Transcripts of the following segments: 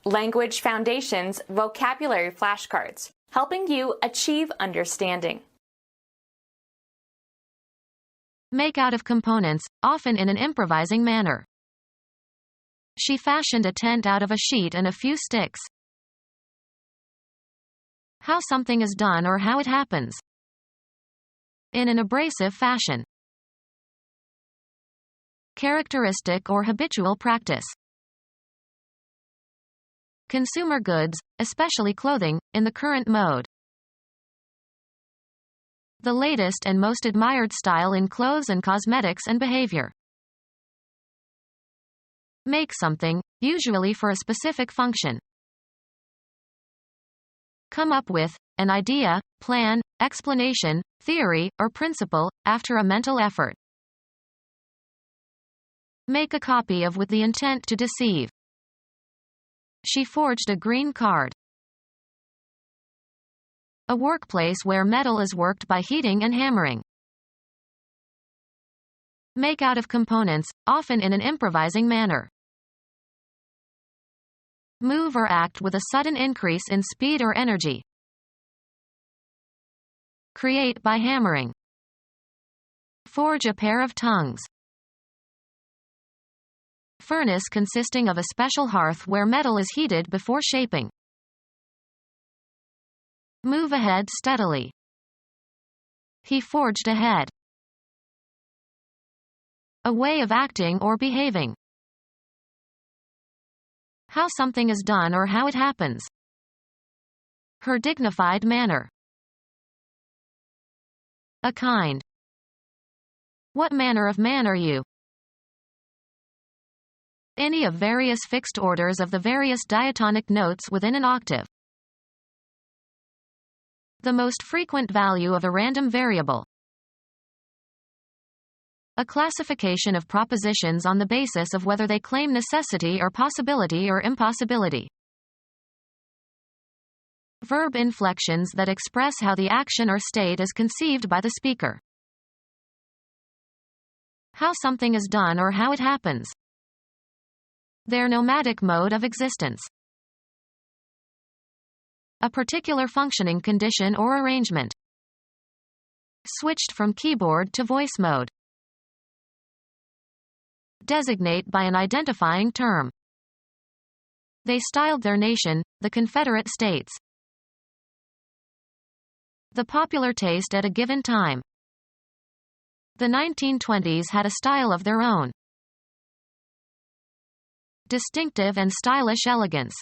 Language Foundations Vocabulary Flashcards, helping you achieve understanding. Make out of components, often in an improvising manner. She fashioned a tent out of a sheet and a few sticks. How something is done or how it happens. In an abrasive fashion. Characteristic or habitual practice. Consumer goods, especially clothing, in the current mode. The latest and most admired style in clothes and cosmetics and behavior. Make something, usually for a specific function. Come up with an idea, plan, explanation, theory, or principle, after a mental effort. Make a copy of with the intent to deceive. She forged a green card. A workplace where metal is worked by heating and hammering. Make out of components, often in an improvising manner. Move or act with a sudden increase in speed or energy. Create by hammering. Forge a pair of tongues. Furnace consisting of a special hearth where metal is heated before shaping. Move ahead steadily. He forged ahead. A way of acting or behaving. How something is done or how it happens. Her dignified manner. A kind. What manner of man are you? Any of various fixed orders of the various diatonic notes within an octave. The most frequent value of a random variable. A classification of propositions on the basis of whether they claim necessity or possibility or impossibility. Verb inflections that express how the action or state is conceived by the speaker. How something is done or how it happens. Their nomadic mode of existence. A particular functioning condition or arrangement. Switched from keyboard to voice mode. Designate by an identifying term. They styled their nation, the Confederate States. The popular taste at a given time. The 1920s had a style of their own. Distinctive and stylish elegance.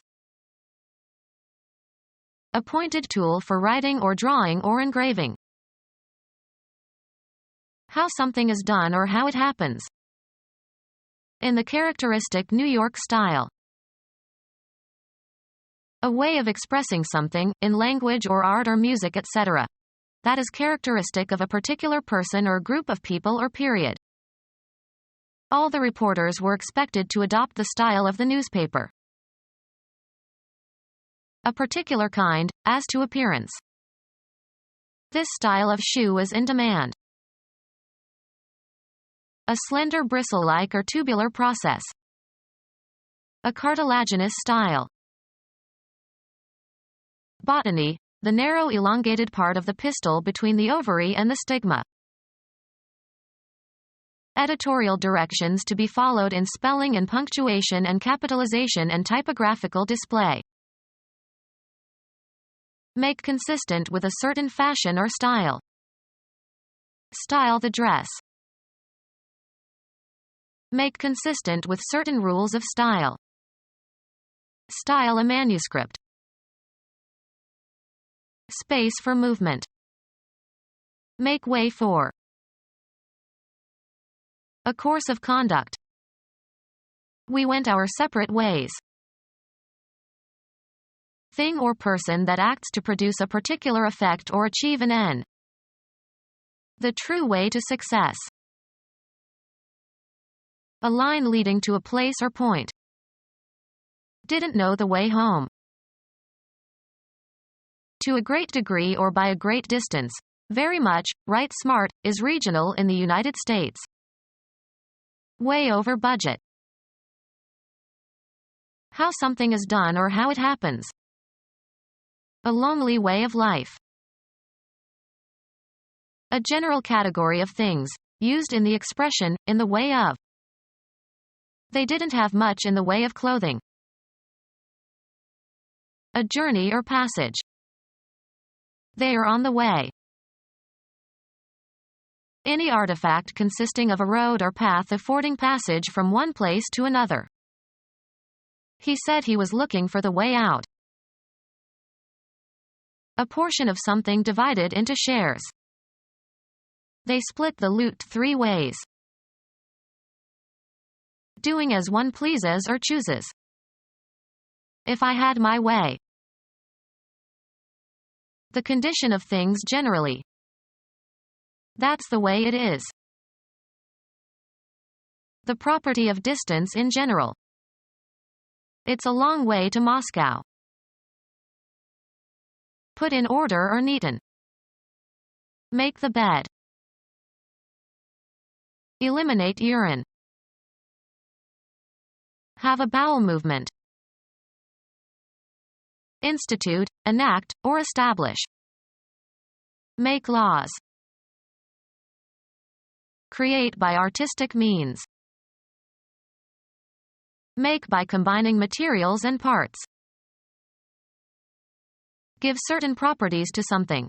A pointed tool for writing or drawing or engraving. How something is done or how it happens. In the characteristic New York style. A way of expressing something, in language or art or music etc. that is characteristic of a particular person or group of people or period. All the reporters were expected to adopt the style of the newspaper. A particular kind, as to appearance. This style of shoe is in demand. A slender bristle-like or tubular process. A cartilaginous style. Botany, the narrow elongated part of the pistil between the ovary and the stigma. Editorial directions to be followed in spelling and punctuation and capitalization and typographical display. Make consistent with a certain fashion or style. Style the dress. Make consistent with certain rules of style. Style a manuscript. Space for movement. Make way for. A course of conduct. We went our separate ways. Thing or person that acts to produce a particular effect or achieve an end. The true way to success. A line leading to a place or point. Didn't know the way home. To a great degree or by a great distance. Very much, right smart, is regional in the United States. Way over budget. How something is done or how it happens. A lonely way of life. A general category of things, used in the expression, in the way of. They didn't have much in the way of clothing. A journey or passage. They are on the way. Any artifact consisting of a road or path affording passage from one place to another. He said he was looking for the way out. A portion of something divided into shares. They split the loot 3 ways. Doing as one pleases or chooses. If I had my way. The condition of things generally. That's the way it is. The property of distance in general. It's a long way to Moscow. Put in order or neaten. Make the bed. Eliminate urine. Have a bowel movement. Institute, enact, or establish. Make laws. Create by artistic means. Make by combining materials and parts. Give certain properties to something.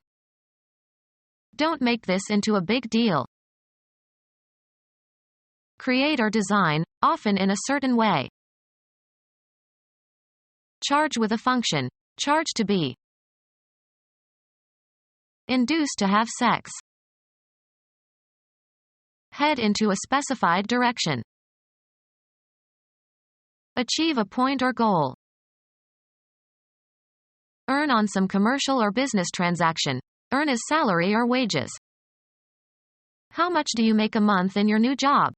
Don't make this into a big deal. Create or design, often in a certain way. Charge with a function. Charge to be. Induce to have sex. Head into a specified direction. Achieve a point or goal. Earn on some commercial or business transaction. Earn as salary or wages. How much do you make a month in your new job?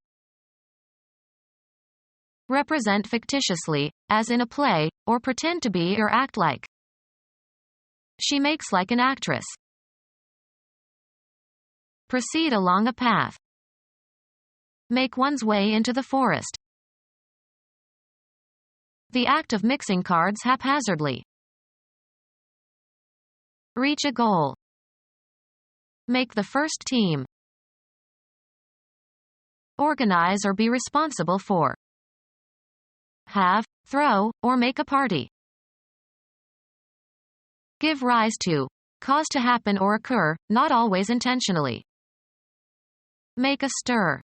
Represent fictitiously, as in a play, or pretend to be or act like. She makes like an actress. Proceed along a path. Make one's way into the forest. The act of mixing cards haphazardly. Reach a goal. Make the first team. Organize or be responsible for. Have, throw, or make a party. Give rise to. Cause to happen or occur, not always intentionally. Make a stir.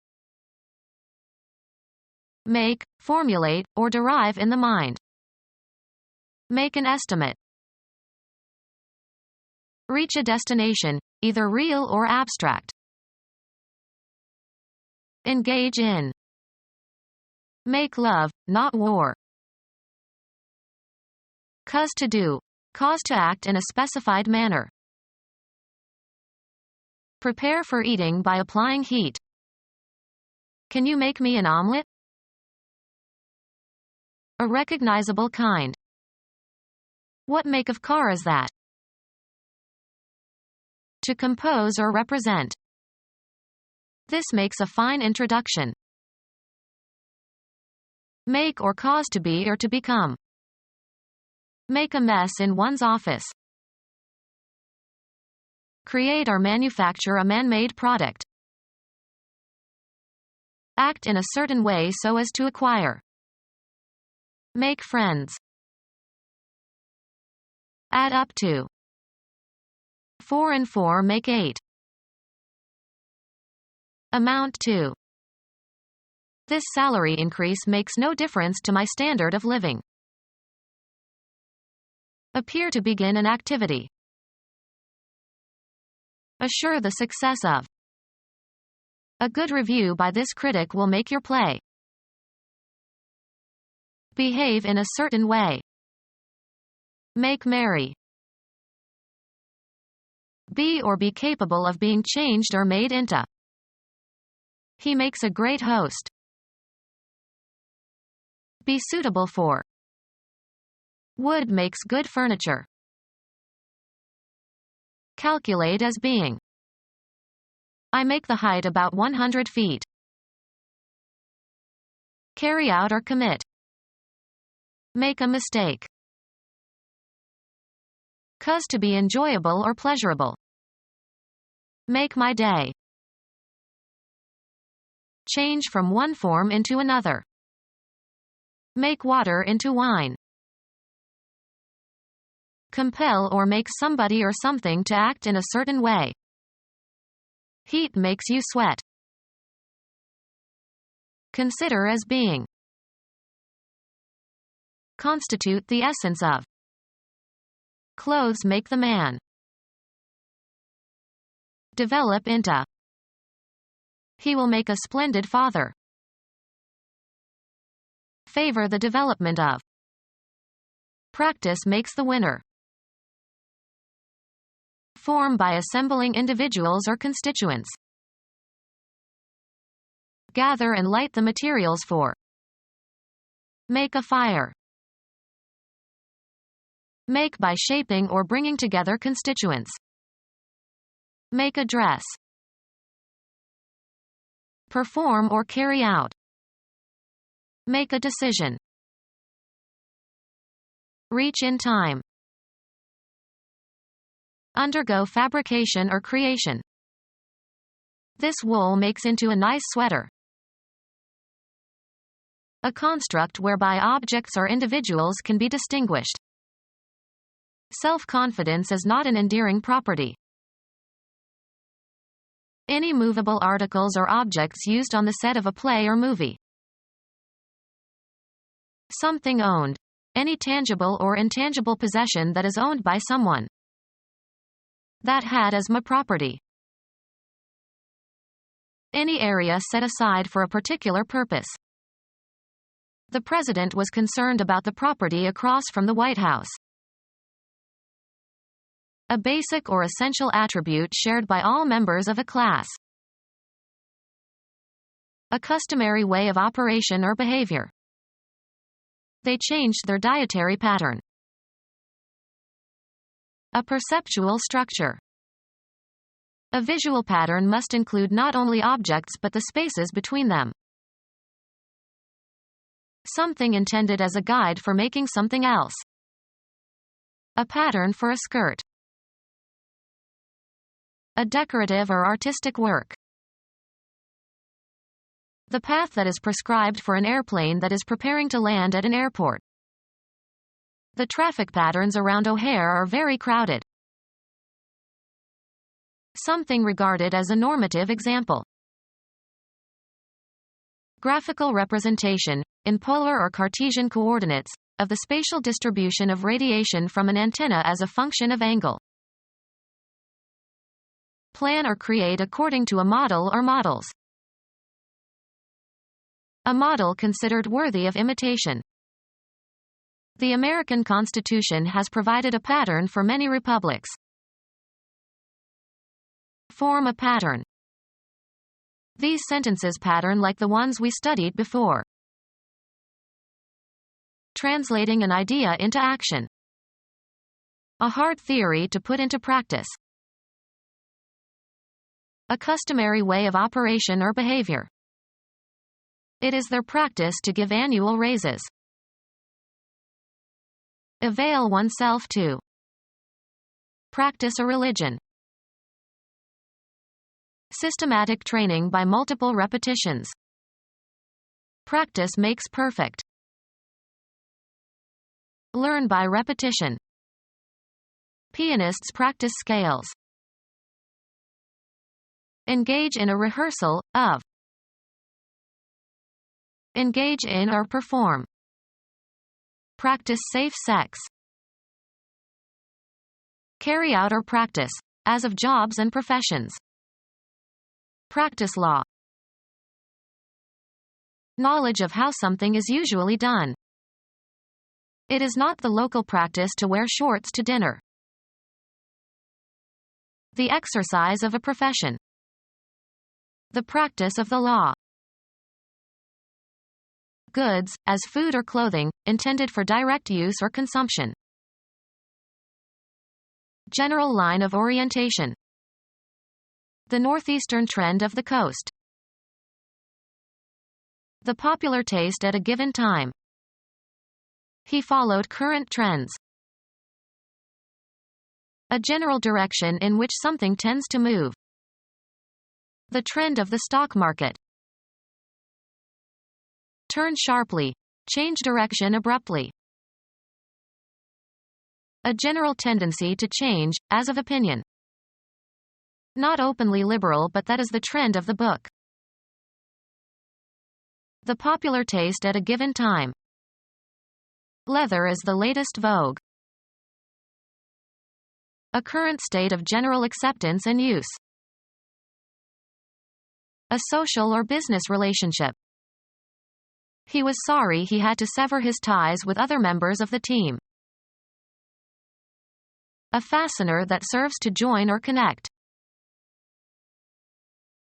Make, formulate, or derive in the mind. Make an estimate. Reach a destination, either real or abstract. Engage in. Make love, not war. Cause to do. Cause to act in a specified manner. Prepare for eating by applying heat. Can you make me an omelet? A recognizable kind. What make of car is that? To compose or represent. This makes a fine introduction. Make or cause to be or to become. Make a mess in one's office. Create or manufacture a man-made product. Act in a certain way so as to acquire. Make friends. Add up to. 4 and 4 make 8. Amount to. This salary increase makes no difference to my standard of living. Appear to begin an activity. Assure the success of. A good review by this critic will make your play. Behave in a certain way. Make merry. Be or be capable of being changed or made into. He makes a great host. Be suitable for. Wood makes good furniture. Calculate as being. I make the height about 100 feet. Carry out or commit. Make a mistake. Cause to be enjoyable or pleasurable. Make my day. Change from one form into another. Make water into wine. Compel or make somebody or something to act in a certain way. Heat makes you sweat. Consider as being. Constitute the essence of. Clothes make the man. Develop into. He will make a splendid father. Favor the development of. Practice makes the winner. Form by assembling individuals or constituents. Gather and light the materials for. Make a fire. Make by shaping or bringing together constituents. Make a dress. Perform or carry out. Make a decision. Reach in time. Undergo fabrication or creation. This wool makes into a nice sweater. A construct whereby objects or individuals can be distinguished. Self-confidence is not an endearing property. Any movable articles or objects used on the set of a play or movie. Something owned. Any tangible or intangible possession that is owned by someone. That had as my property. Any area set aside for a particular purpose. The president was concerned about the property across from the White House. A basic or essential attribute shared by all members of a class. A customary way of operation or behavior. They changed their dietary pattern. A perceptual structure. A visual pattern must include not only objects but the spaces between them. Something intended as a guide for making something else. A pattern for a skirt. A decorative or artistic work. The path that is prescribed for an airplane that is preparing to land at an airport. The traffic patterns around O'Hare are very crowded. Something regarded as a normative example. Graphical representation, in polar or Cartesian coordinates, of the spatial distribution of radiation from an antenna as a function of angle. Plan or create according to a model or models. A model considered worthy of imitation. The American Constitution has provided a pattern for many republics. Form a pattern. These sentences pattern like the ones we studied before. Translating an idea into action. A hard theory to put into practice. A customary way of operation or behavior. It is their practice to give annual raises. Avail oneself to. Practice a religion. Systematic training by multiple repetitions. Practice makes perfect. Learn by repetition. Pianists practice scales. Engage in a rehearsal of. Engage in or perform. Practice safe sex. Carry out or practice, as of jobs and professions. Practice law. Knowledge of how something is usually done. It is not the local practice to wear shorts to dinner. The exercise of a profession. The practice of the law. Goods, as food or clothing, intended for direct use or consumption. General line of orientation. The northeastern trend of the coast. The popular taste at a given time. He followed current trends. A general direction in which something tends to move. The trend of the stock market. Turn sharply. Change direction abruptly. A general tendency to change, as of opinion. Not openly liberal, but that is the trend of the book. The popular taste at a given time. Leather is the latest vogue. A current state of general acceptance and use. A social or business relationship. He was sorry he had to sever his ties with other members of the team. A fastener that serves to join or connect.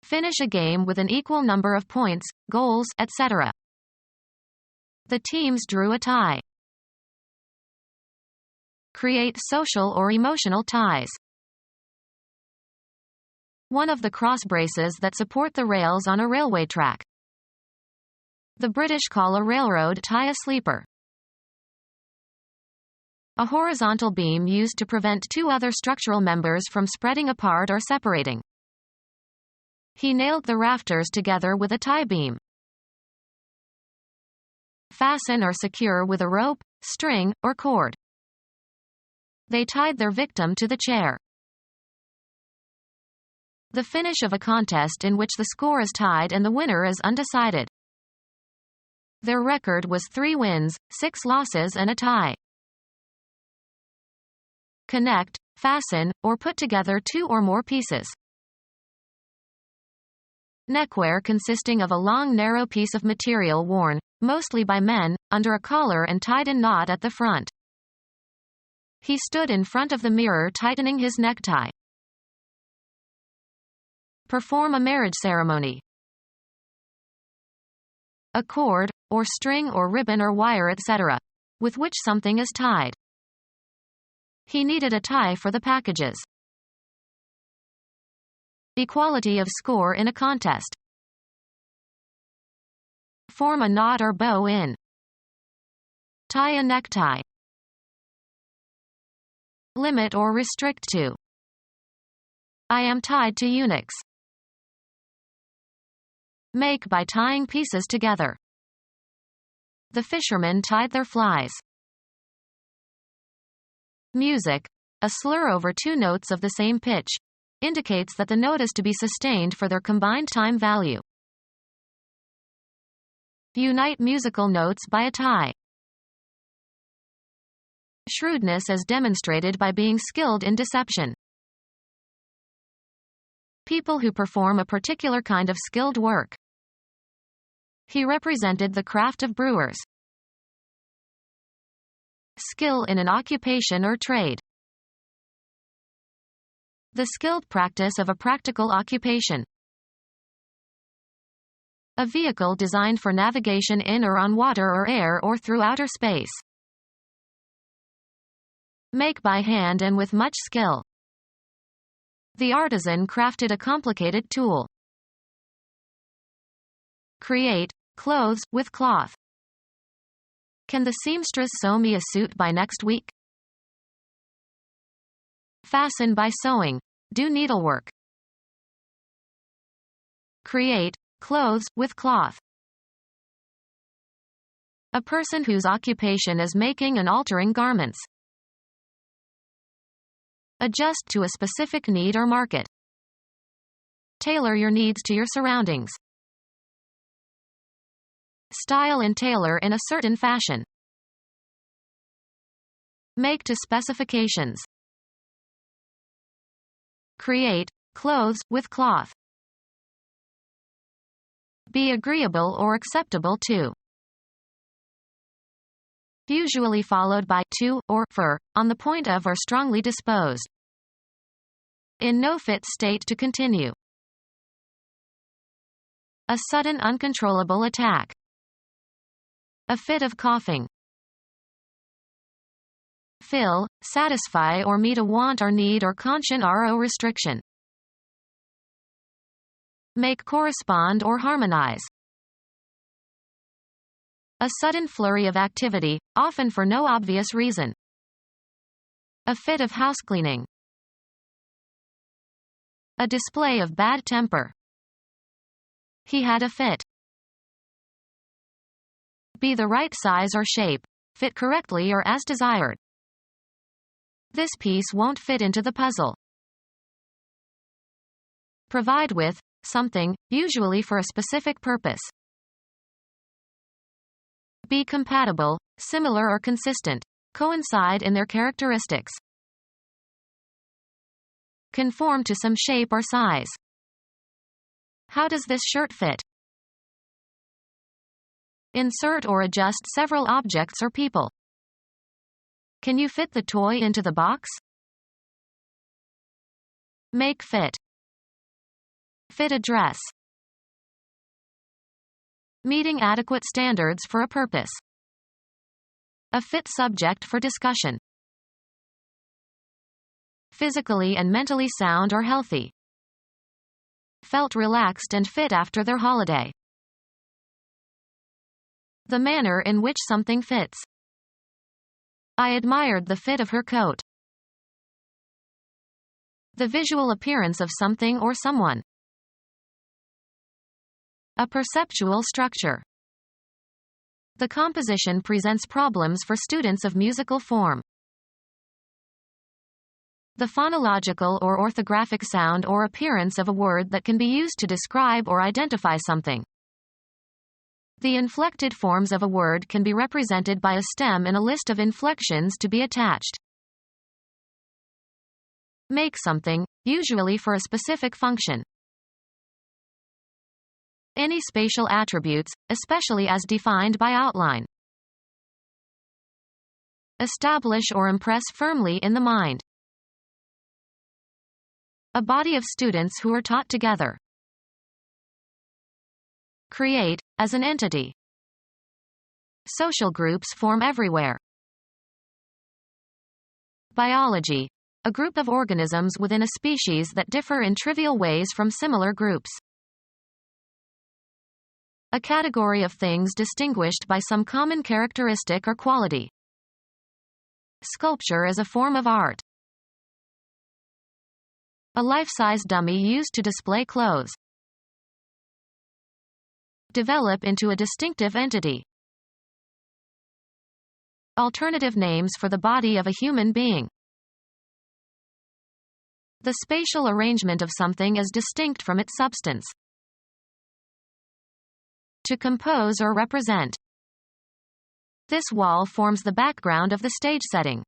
Finish a game with an equal number of points, goals, etc. The teams drew a tie. Create social or emotional ties. One of the cross braces that support the rails on a railway track. The British call a railroad tie a sleeper. A horizontal beam used to prevent two other structural members from spreading apart or separating. He nailed the rafters together with a tie beam. Fasten or secure with a rope, string, or cord. They tied their victim to the chair. The finish of a contest in which the score is tied and the winner is undecided. Their record was 3 wins, 6 losses and a tie. Connect, fasten, or put together 2 or more pieces. Neckwear consisting of a long narrow piece of material worn, mostly by men, under a collar and tied in knot at the front. He stood in front of the mirror tightening his necktie. Perform a marriage ceremony. A cord, or string or ribbon or wire etc., with which something is tied. He needed a tie for the packages. Equality of score in a contest. Form a knot or bow in. Tie a necktie. Limit or restrict to. I am tied to eunuchs. Make by tying pieces together. The fishermen tied their flies. Music, a slur over 2 notes of the same pitch, indicates that the note is to be sustained for their combined time value. Unite musical notes by a tie. Shrewdness as demonstrated by being skilled in deception. People who perform a particular kind of skilled work. He represented the craft of brewers. Skill in an occupation or trade. The skilled practice of a practical occupation. A vehicle designed for navigation in or on water or air or through outer space. Make by hand and with much skill. The artisan crafted a complicated tool. Create clothes with cloth. Can the seamstress sew me a suit by next week? Fasten by sewing. Do needlework. Create clothes with cloth. A person whose occupation is making and altering garments. Adjust to a specific need or market. Tailor your needs to your surroundings. Style and tailor in a certain fashion. Make to specifications. Create clothes with cloth. Be agreeable or acceptable to. Usually followed by to or for, on the point of or strongly disposed. In no fit state to continue. A sudden uncontrollable attack. A fit of coughing. Fill, satisfy or meet a want or need or conscience-ro restriction. Make correspond or harmonize. A sudden flurry of activity, often for no obvious reason. A fit of housecleaning. A display of bad temper. He had a fit. Be the right size or shape. Fit correctly or as desired. This piece won't fit into the puzzle. Provide with something, usually for a specific purpose. Be compatible, similar or consistent. Coincide in their characteristics. Conform to some shape or size. How does this shirt fit? Insert or adjust several objects or people. Can you fit the toy into the box? Make fit. Fit a dress. Meeting adequate standards for a purpose. A fit subject for discussion. Physically and mentally sound or healthy. Felt relaxed and fit after their holiday. The manner in which something fits. I admired the fit of her coat. The visual appearance of something or someone. A perceptual structure. The composition presents problems for students of musical form. The phonological or orthographic sound or appearance of a word that can be used to describe or identify something. The inflected forms of a word can be represented by a stem in a list of inflections to be attached. Make something, usually for a specific function. Any spatial attributes, especially as defined by outline. Establish or impress firmly in the mind. A body of students who are taught together. Create, as an entity. Social groups form everywhere. Biology. A group of organisms within a species that differ in trivial ways from similar groups. A category of things distinguished by some common characteristic or quality. Sculpture as a form of art. A life-size dummy used to display clothes. Develop into a distinctive entity. Alternative names for the body of a human being. The spatial arrangement of something is distinct from its substance. To compose or represent. This wall forms the background of the stage setting.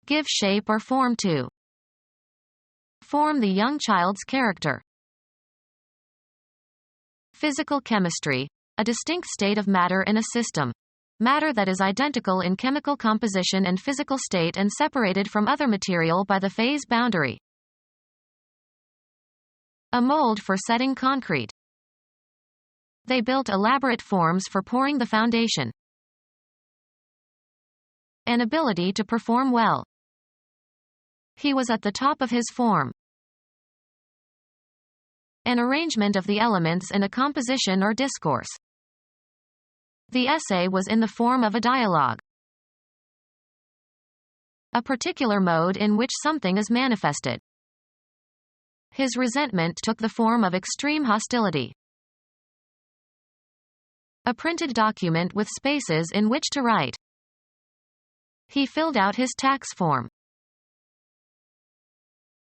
Give shape or form to. Form the young child's character. Physical chemistry. A distinct state of matter in a system. Matter that is identical in chemical composition and physical state and separated from other material by the phase boundary. A mold for setting concrete. They built elaborate forms for pouring the foundation. An ability to perform well. He was at the top of his form. An arrangement of the elements in a composition or discourse. The essay was in the form of a dialogue. A particular mode in which something is manifested. His resentment took the form of extreme hostility. A printed document with spaces in which to write. He filled out his tax form.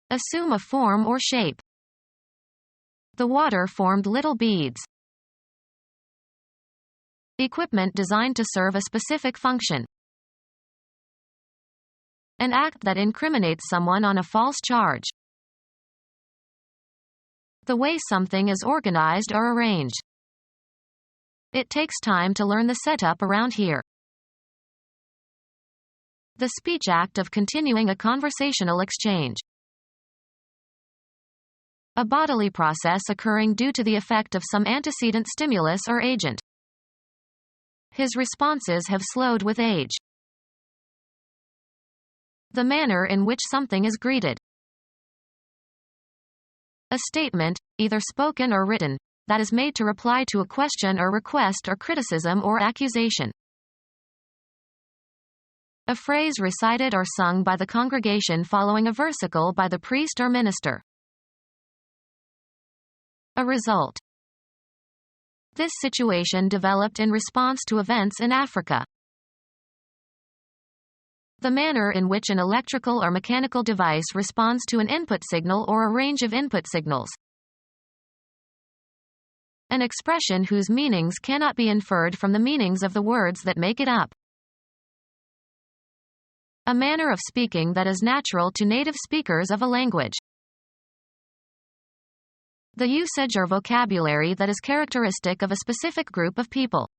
Assume a form or shape. The water formed little beads. Equipment designed to serve a specific function. An act that incriminates someone on a false charge. The way something is organized or arranged. It takes time to learn the setup around here. The speech act of continuing a conversational exchange. A bodily process occurring due to the effect of some antecedent stimulus or agent. His responses have slowed with age. The manner in which something is greeted. A statement, either spoken or written, that is made to reply to a question or request or criticism or accusation. A phrase recited or sung by the congregation following a versicle by the priest or minister. A result. This situation developed in response to events in Africa. The manner in which an electrical or mechanical device responds to an input signal or a range of input signals. An expression whose meanings cannot be inferred from the meanings of the words that make it up. A manner of speaking that is natural to native speakers of a language. The usage or vocabulary that is characteristic of a specific group of people.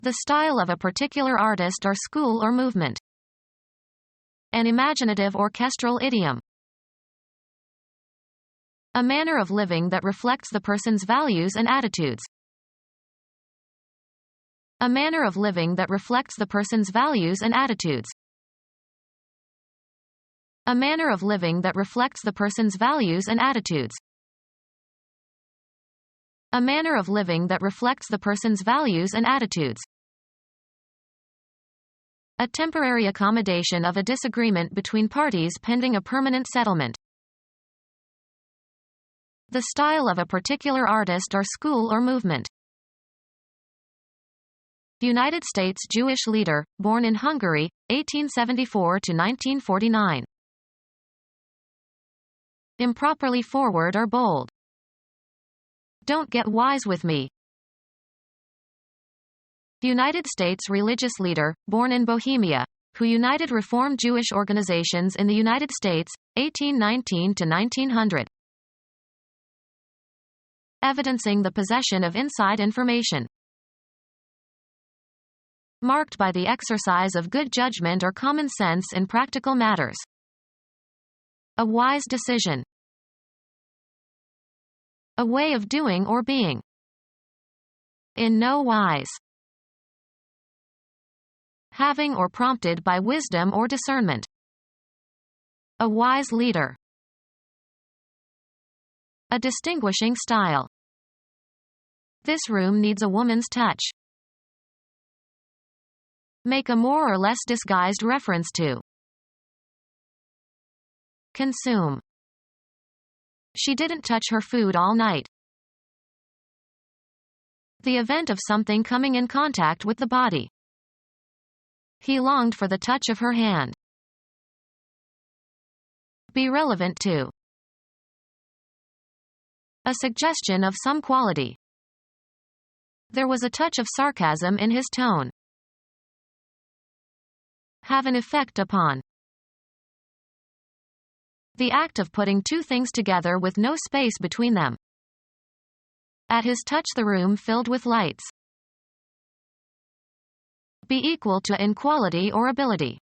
The style of a particular artist or school or movement. An imaginative orchestral idiom. A manner of living that reflects the person's values and attitudes. A manner of living that reflects the person's values and attitudes. A manner of living that reflects the person's values and attitudes. A manner of living that reflects the person's values and attitudes. A temporary accommodation of a disagreement between parties pending a permanent settlement. The style of a particular artist or school or movement. United States Jewish leader, born in Hungary, 1874 to 1949. Improperly forward or bold. Don't get wise with me. United States religious leader, born in Bohemia, who united Reform Jewish organizations in the United States, 1819 to 1900. Evidencing the possession of inside information. Marked by the exercise of good judgment or common sense in practical matters. A wise decision. A way of doing or being. In no wise. Having or prompted by wisdom or discernment. A wise leader. A distinguishing style. This room needs a woman's touch. Make a more or less disguised reference to. Consume. She didn't touch her food all night. The event of something coming in contact with the body. He longed for the touch of her hand. Be relevant to. A suggestion of some quality. There was a touch of sarcasm in his tone. Have an effect upon. The act of putting two things together with no space between them. At his touch the room filled with lights. Be equal to in quality or ability.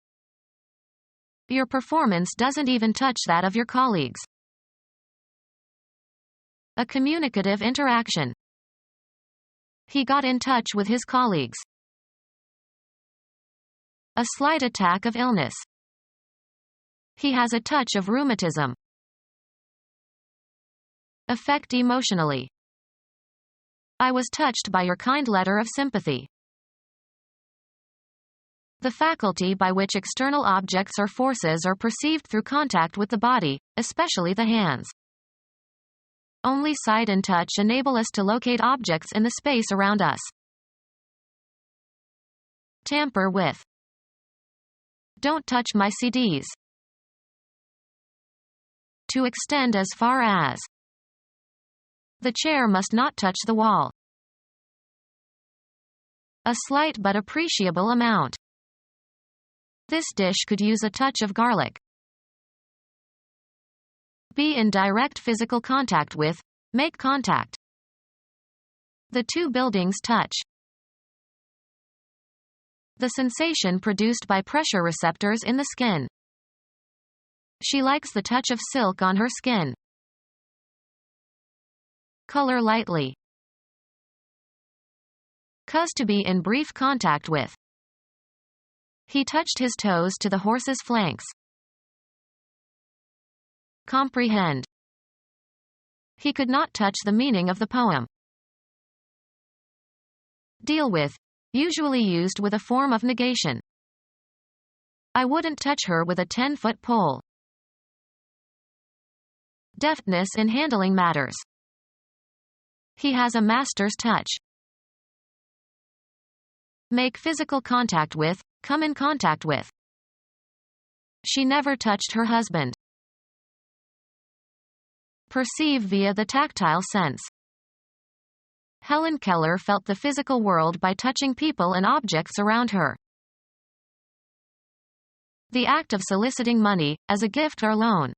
Your performance doesn't even touch that of your colleagues. A communicative interaction. He got in touch with his colleagues. A slight attack of illness. He has a touch of rheumatism. Affect emotionally. I was touched by your kind letter of sympathy. The faculty by which external objects or forces are perceived through contact with the body, especially the hands. Only sight and touch enable us to locate objects in the space around us. Tamper with. Don't touch my CDs. To extend as far as. The chair must not touch the wall. A slight but appreciable amount. This dish could use a touch of garlic. Be in direct physical contact with. Make contact. The two buildings touch. The sensation produced by pressure receptors in the skin. She likes the touch of silk on her skin. Color lightly. Cause to be in brief contact with. He touched his toes to the horse's flanks. Comprehend. He could not touch the meaning of the poem. Deal with, usually used with a form of negation. I wouldn't touch her with a 10-foot pole. Deftness in handling matters. He has a master's touch. Make physical contact with, come in contact with. She never touched her husband. Perceive via the tactile sense. Helen Keller felt the physical world by touching people and objects around her. The act of soliciting money, as a gift or loan.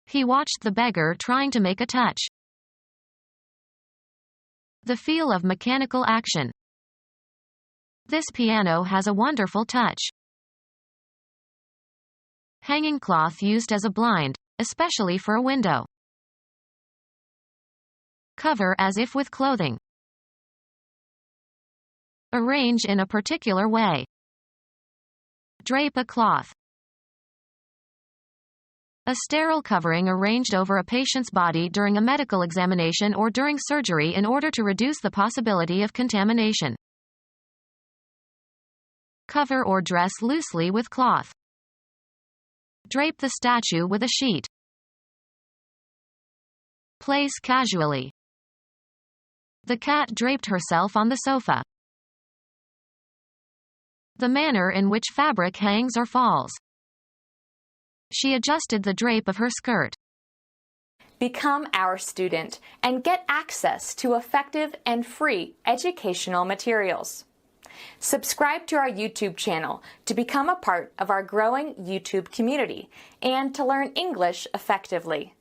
He watched the beggar trying to make a touch. The feel of mechanical action. This piano has a wonderful touch. Hanging cloth used as a blind, especially for a window. Cover as if with clothing. Arrange in a particular way. Drape a cloth. A sterile covering arranged over a patient's body during a medical examination or during surgery in order to reduce the possibility of contamination. Cover or dress loosely with cloth. Drape the statue with a sheet. Place casually. The cat draped herself on the sofa. The manner in which fabric hangs or falls. She adjusted the drape of her skirt. Become our student and get access to effective and free educational materials. Subscribe to our YouTube channel to become a part of our growing YouTube community and to learn English effectively.